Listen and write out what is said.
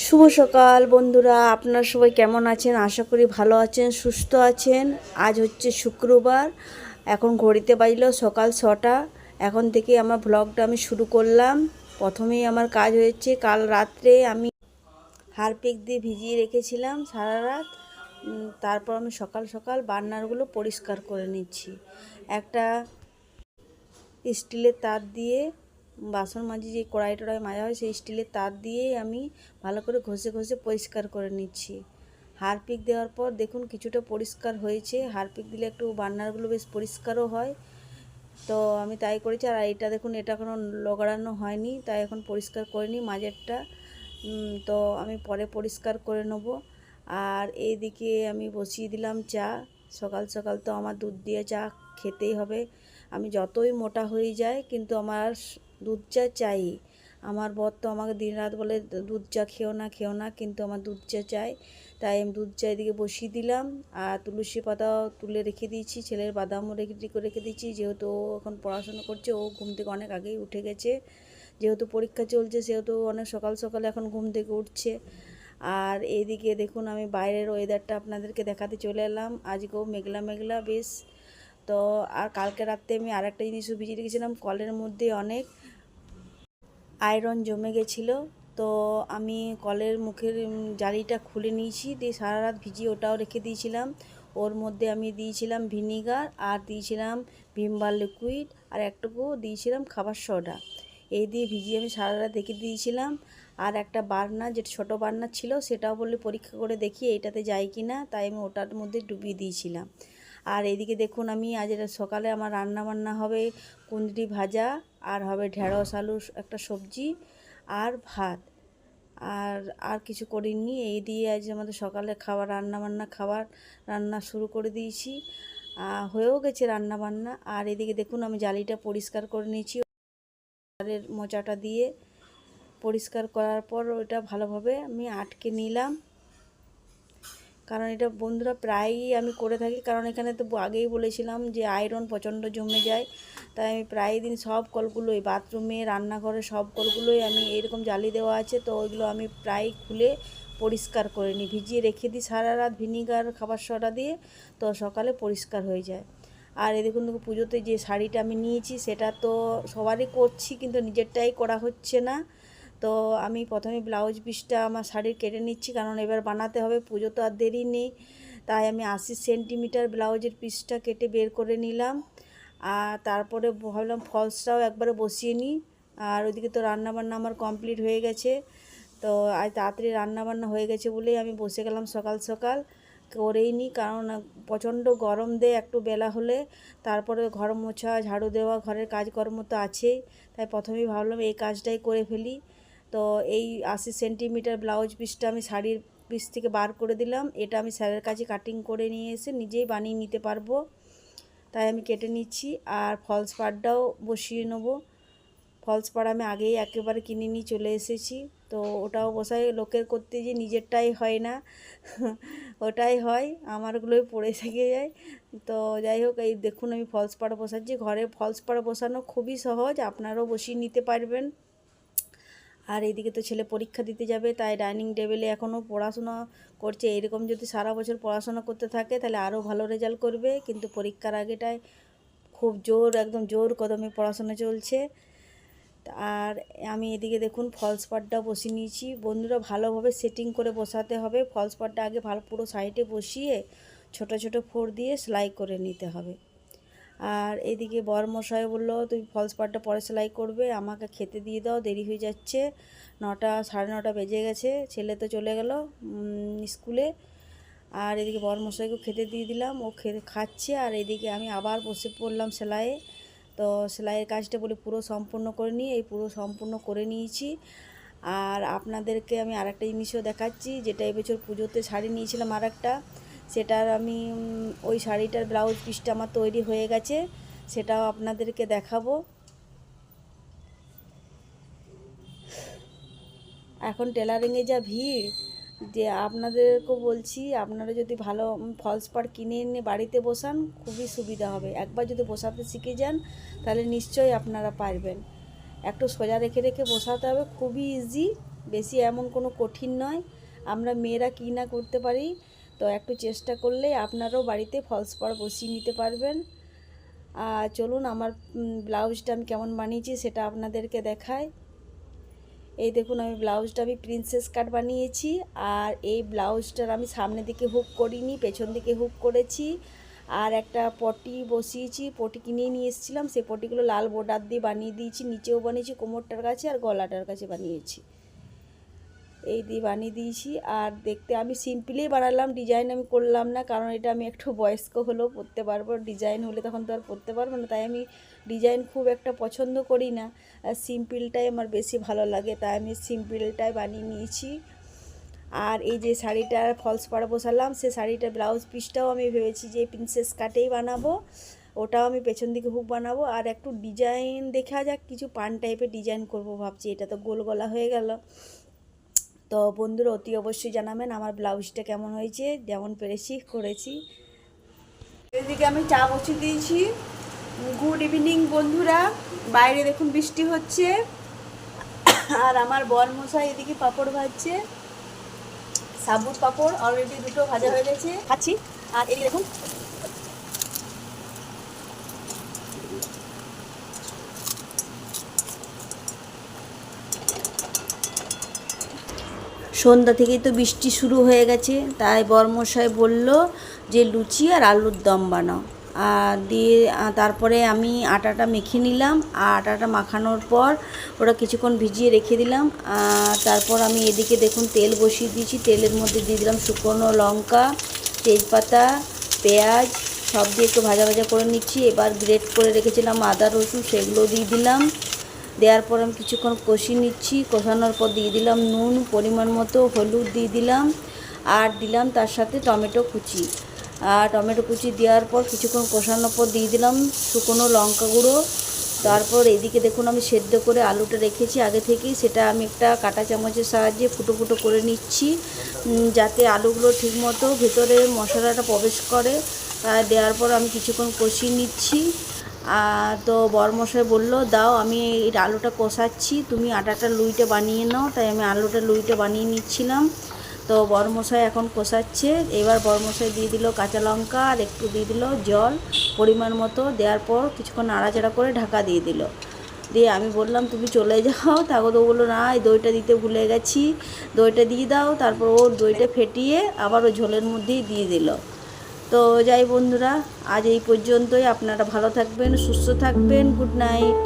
শুভ সকাল বন্ধুরা, আপনারা সবাই কেমন আছেন? আশা করি ভালো আছেন, সুস্থ আছেন। আজ হচ্ছে শুক্রবার, এখন ঘড়িতে বাজলো সকাল 6টা। এখন থেকে আমার ব্লগটা আমি শুরু করলাম। প্রথমেই আমার কাজ হয়েছে, কাল রাত্রে আমি হারপিক দিয়ে ভিজিয়ে রেখেছিলাম সারা রাত। তারপর আমি সকাল সকাল বার্নারগুলো পরিষ্কার করে নিচ্ছি। একটা স্টিলের তার দিয়ে বাসন মাজি, যে কড়াই টড়াই মাজা হয় সেই স্টিলের তার দিয়েই আমি ভালো করে ঘষে ঘষে পরিষ্কার করে নিচ্ছি। হারপিক দেওয়ার পর দেখুন কিছুটা পরিষ্কার হয়েছে। হারপিক দিলে একটু বার্নারগুলো বেশ পরিষ্কারও হয়, তো আমি তাই করেছি। আর এটা দেখুন, এটা এখনও লগড়ানো হয়নি, তাই এখন পরিষ্কার করে নিই মাঝেরটা। তো আমি পরে পরিষ্কার করে নেব। আর এইদিকে আমি বসিয়ে দিলাম চা। সকাল সকাল তো আমার দুধ দিয়ে চা খেতেই হবে। আমি যতই মোটা হয়ে যায় কিন্তু আমার দুধ চা চাই। আমার বর তো আমাকে দিন রাত বলে দুধ চা খেও না খেও না, কিন্তু আমার দুধ চা চাই। তাই আমি দুধ চা এদিকে বসিয়ে দিলাম। আর তুলসী পাতাও তুলে রেখে দিয়েছি, ছেলের বাদামও রেখে দিয়েছি, যেহেতু ও এখন পড়াশোনা করছে। ও ঘুম থেকে অনেক আগেই উঠে গেছে, যেহেতু পরীক্ষা চলছে সেহেতু অনেক সকাল সকাল এখন ঘুম থেকে উঠছে। আর এইদিকে দেখুন আমি বাইরের ওয়েদারটা আপনাদেরকে দেখাতে চলে এলাম। আজকেও মেঘলা মেঘলা বেশ। তো আর কালকে রাত্রে আমি আরেকটা জিনিসও ভিজিয়ে রেখেছিলাম, কলের মধ্যে অনেক আয়রন জমে গেছিলো। তো আমি কলের মুখের জালিটা খুলে নিয়েছি, দিয়ে সারা রাত ভিজিয়ে ওটাও রেখে দিয়েছিলাম। ওর মধ্যে আমি দিয়েছিলাম ভিনিগার, আর দিয়েছিলাম ভিমবার লিকুইড, আর একটুকু দিয়েছিলাম খাবার সোডা। এই দিয়ে ভিজিয়ে আমি সারা রাত রেখে দিয়েছিলাম। আর একটা বার্নার, যেটা ছোটো বার্নার ছিল, সেটাও বললে পরীক্ষা করে দেখি এইটাতে যায় কি না, তাই আমি ওটার মধ্যে ডুবিয়ে দিয়েছিলাম। আর এদিকে দেখুন আমি আজ সকালে আমার রান্না বান্না হবে কুঁদরি ভাজা, আর হবে ঢেঁড়স আলু একটা সবজি, আর ভাত। আর আর কিছু করিনি। এই দিয়ে আজ আমাদের সকালে খাবার রান্না শুরু করে দিয়েছি। হয়েও গেছে রান্না বান্না। আর এদিকে দেখুন আমি জালিটা পরিষ্কার করে নিয়েছি মোচাটা দিয়ে। পরিষ্কার করার পর ওটা ভালোভাবে আমি আটকে নিলাম, কারণ এটা বন্ধুরা প্রায়ই আমি করে থাকি। কারণ এখানে তো আগেই বলেছিলাম যে আয়রন প্রচণ্ড জমে যায়, তাই আমি প্রায় দিন সব কলগুলোই, বাথরুমে রান্নাঘরে সব কলগুলোই আমি এরকম জালি দেওয়া আছে, তো ওইগুলো আমি প্রায় খুলে পরিষ্কার করে নিই, ভিজিয়ে রেখে দিই সারা রাত ভিনিগার খাবার সোডা দিয়ে, তো সকালে পরিষ্কার হয়ে যায়। আর এই দেখুন পুজোতে যে শাড়িটা আমি নিয়েছি সেটা তো সবারই করছি, কিন্তু নিজেরটাই করা হচ্ছে না। তো আমি প্রথমে ব্লাউজ পিসটা আমার শাড়ির কেটে নিচ্ছি, কারণ এবার বানাতে হবে, পুজো তো আর দেরি নেই। তাই আমি 80 সেন্টিমিটার ব্লাউজের পিসটা কেটে বের করে নিলাম। আর তারপরে ভাবলাম ফলসটাও একবারে বসিয়ে নিই। আর ওইদিকে তো রান্নাবান্না আমার কমপ্লিট হয়ে গেছে। তো আজ তাড়াতাড়ি রান্নাবান্না হয়ে গেছে বলেই আমি বসে গেলাম সকাল সকাল, করেই নিই। কারণ প্রচণ্ড গরম দেয় একটু বেলা হলে, তারপরে ঘর মোছা, ঝাড়ু দেওয়া, ঘরের কাজকর্ম তো আছেই। তাই প্রথমেই ভাবলাম এই কাজটাই করে ফেলি। তো এই 80 সেন্টিমিটার ব্লাউজ পিসটা আমি শাড়ির পিস থেকে বার করে দিলাম। এটা আমি স্যারের কাছে কাটিং করে নিয়ে এসে নিজেই বানিয়ে নিতে পারবো, তাই আমি কেটে নিচ্ছি। আর ফলস পাড়টাও বসিয়ে নেব। ফলস পাড় আমি আগেই একেবারে কিনে নিয়ে চলে এসেছি, তো ওটাও বসাই। লোকের করতে যে নিজেরটাই হয় না, ওটাই হয়, আমারগুলোই পড়ে থেকে যায়। তো যাই হোক, এই দেখুন আমি ফলস পাড় বসাচ্ছি। ঘরে ফলস পাড় বসানো খুবই সহজ, আপনারাও বসিয়ে নিতে পারবেন। আর এইদিকে তো ছেলে পরীক্ষা দিতে যাবে, তাই ডাইনিং টেবিলে এখনও পড়াশোনা করছে। এরকম যদি সারা বছর পড়াশোনা করতে থাকে তাহলে আরও ভালো রেজাল্ট করবে, কিন্তু পরীক্ষার আগেটায় খুব একদম জোর কদমে পড়াশোনা চলছে। আর আমি এদিকে দেখুন ফলস পাড়টা বসিয়ে নিয়েছি। বন্ধুরা ভালোভাবে সেটিং করে বসাতে হবে। ফলস পাড়টা আগে ভালো পুরো সাইডে বসিয়ে ছোট ছোট ফোর দিয়ে সেলাই করে নিতে হবে। আর এদিকে বরমশাই বললো তুমি ফলস পাড়টা পরে সেলাই করবে, আমাকে খেতে দিয়ে দাও, দেরি হয়ে যাচ্ছে। 9টা 9:30 বেজে গেছে, ছেলে তো চলে গেল স্কুলে। আর এদিকে বরমশাইকেও খেতে দিয়ে দিলাম, ও খাচ্ছে। আর এদিকে আমি আবার বসে পড়লাম সেলাইয়ে। তো সেলাইয়ের কাজটা বলে পুরো সম্পূর্ণ করে নিই, এই পুরো সম্পূর্ণ করে নিয়েছি। আর আপনাদেরকে আমি আরেকটা জিনিসও দেখাচ্ছি, যেটা এবছর পুজোতে শাড়ি নিয়েছিলাম আরেকটা, সেটার আমি ওই শাড়িটার ব্লাউজ পিসটা আমার তৈরি হয়ে গেছে, সেটাও আপনাদেরকে দেখাবো। এখন টেলারিংয়ে যা ভিড়, যে আপনাদেরকেও বলছি আপনারা যদি ভালো ফলস পাড় কিনে এনে বাড়িতে বসান খুবই সুবিধা হবে। একবার যদি বসাতে শিখে যান তাহলে নিশ্চয়ই আপনারা পারবেন। একটু সোজা রেখে রেখে বসাতে হবে, খুবই ইজি, বেশি এমন কোনো কঠিন নয়। আমরা মেয়েরা কী না করতে পারি, তো একটু চেষ্টা করলে আপনারাও বাড়িতে ফলস পাড় বসিয়ে নিতে পারবেন। আর চলুন আমার ব্লাউজটা আমি কেমন বানিয়েছি সেটা আপনাদেরকে দেখাই। এই দেখুন আমি ব্লাউজটা প্রিন্সেস কাট বানিয়েছি। আর এই ব্লাউজটার আমি সামনের দিকে হুক করিনি, পেছন দিকে হুক করেছি। আর একটা পটি বসিয়েছি, পটি কিনে নিয়ে এসেছিলাম, সেই পটিগুলো লাল বর্ডার দিয়ে বানিয়ে দিয়েছি, নিচেও বানিয়েছি কোমরটার কাছে আর গলাটার কাছে বানিয়েছি, এই দিয়ে বানিয়ে দিয়েছি। আর দেখতে আমি সিম্পলি বানালাম, ডিজাইন আমি করলাম না, কারণ এটা আমি একটু বয়স্ক হলেও পরতে পারবো, ডিজাইন হলে তখন তো আর পরতে পারবো না, তাই আমি ডিজাইন খুব একটা পছন্দ করি না, আর সিম্পলটাই আমার বেশি ভালো লাগে, তাই আমি সিম্পলটাই বানিয়ে নিয়েছি। আর এই যে শাড়িটার ফলস পাড়া বসালাম, সে শাড়িটার ব্লাউজ পিসটাও আমি ভেবেছি যে প্রিন্সেস কাটেই বানাবো, ওটাও আমি পেছন দিকে হুক বানাবো। আর একটু ডিজাইন দেখা যাক, কিছু পান টাইপের ডিজাইন করব ভাবছি, এটা তো গোল গলা হয়ে গেল। তো বন্ধুরা অতি অবশ্যই জানাবেন আমার ব্লাউজটা কেমন হয়েছে, যেমন পেরেছি করেছি। এদিকে আমি চা বসিয়ে দিয়েছি। গুড ইভিনিং বন্ধুরা, বাইরে দেখুন বৃষ্টি হচ্ছে, আর আমার বরমশাই এদিকে পাঁপড় ভাজছে, সাবুত পাঁপড় অলরেডি দুটো ভাজা হয়ে গেছে, খাচ্ছি। আর এদিকে দেখুন সন্ধ্যা থেকেই তো বৃষ্টি শুরু হয়ে গেছে, তাই বরমশাই বলল যে লুচি আর আলুর দম বানাও। আর দিয়ে তারপরে আমি আটাটা মেখে নিলাম, আর আটাটা মাখানোর পর ওটা কিছুক্ষণ ভিজিয়ে রেখে দিলাম। তারপর আমি এদিকে দেখুন তেল বসিয়ে দিয়েছি, তেলের মধ্যে দিয়ে দিলাম শুকনো লঙ্কা, তেজপাতা, পেঁয়াজ সব দিয়ে একটু ভাজা ভাজা করে নিচ্ছি। এবার গ্রেট করে রেখেছিলাম আদা রসুন, সেগুলো দিয়ে দিলাম। দেওয়ার পর আমি কিছুক্ষণ কষিয়ে নিচ্ছি, কষানোর পর দিয়ে দিলাম নুন পরিমাণ মতো, হলুদ দিয়ে দিলাম, আর দিলাম তার সাথে টমেটো কুচি। আর টমেটো কুচি দেওয়ার পর কিছুক্ষণ কষানোর পর দিয়ে দিলাম শুকনো লঙ্কা গুঁড়ো। তারপর এদিকে দেখুন আমি সেদ্ধ করে আলুটা রেখেছি আগে থেকেই, সেটা আমি একটা কাঁটা চামচের সাহায্যে ফুটো ফুটো করে নিচ্ছি, যাতে আলুগুলো ঠিকমতো ভেতরে মশলাটা প্রবেশ করে। দেওয়ার পর আমি কিছুক্ষণ কষিয়ে নিচ্ছি। তো বরমশাই বলল দাও আমি এই আলুটা কষাচ্ছি, তুমি আটাটা লুইটা বানিয়ে নাও, তাই আমি আলুটা লুইটা বানিয়ে নিচ্ছিলাম। তো বরমশাই এখন কষাচ্ছে। এবার বরমশাই দিয়ে দিল কাঁচা লঙ্কা আর একটু দিয়ে দিল জল পরিমাণ মতো, দেওয়ার পর কিছুক্ষণ নাড়াচাড়া করে ঢাকা দিয়ে দিল। দিয়ে আমি বললাম তুমি চলে যাও, তারপর ও বললো না এই দইটা দিতে ভুলে গেছি, দইটা দিয়ে দাও। তারপর ও দইটা ফেটিয়ে আবার ওই ঝোলের মধ্যেই দিয়ে দিল। তো যাই বন্ধুরা, আজ এই পর্যন্তই। আপনারা ভালো থাকবেন, সুস্থ থাকবেন, গুড নাইট।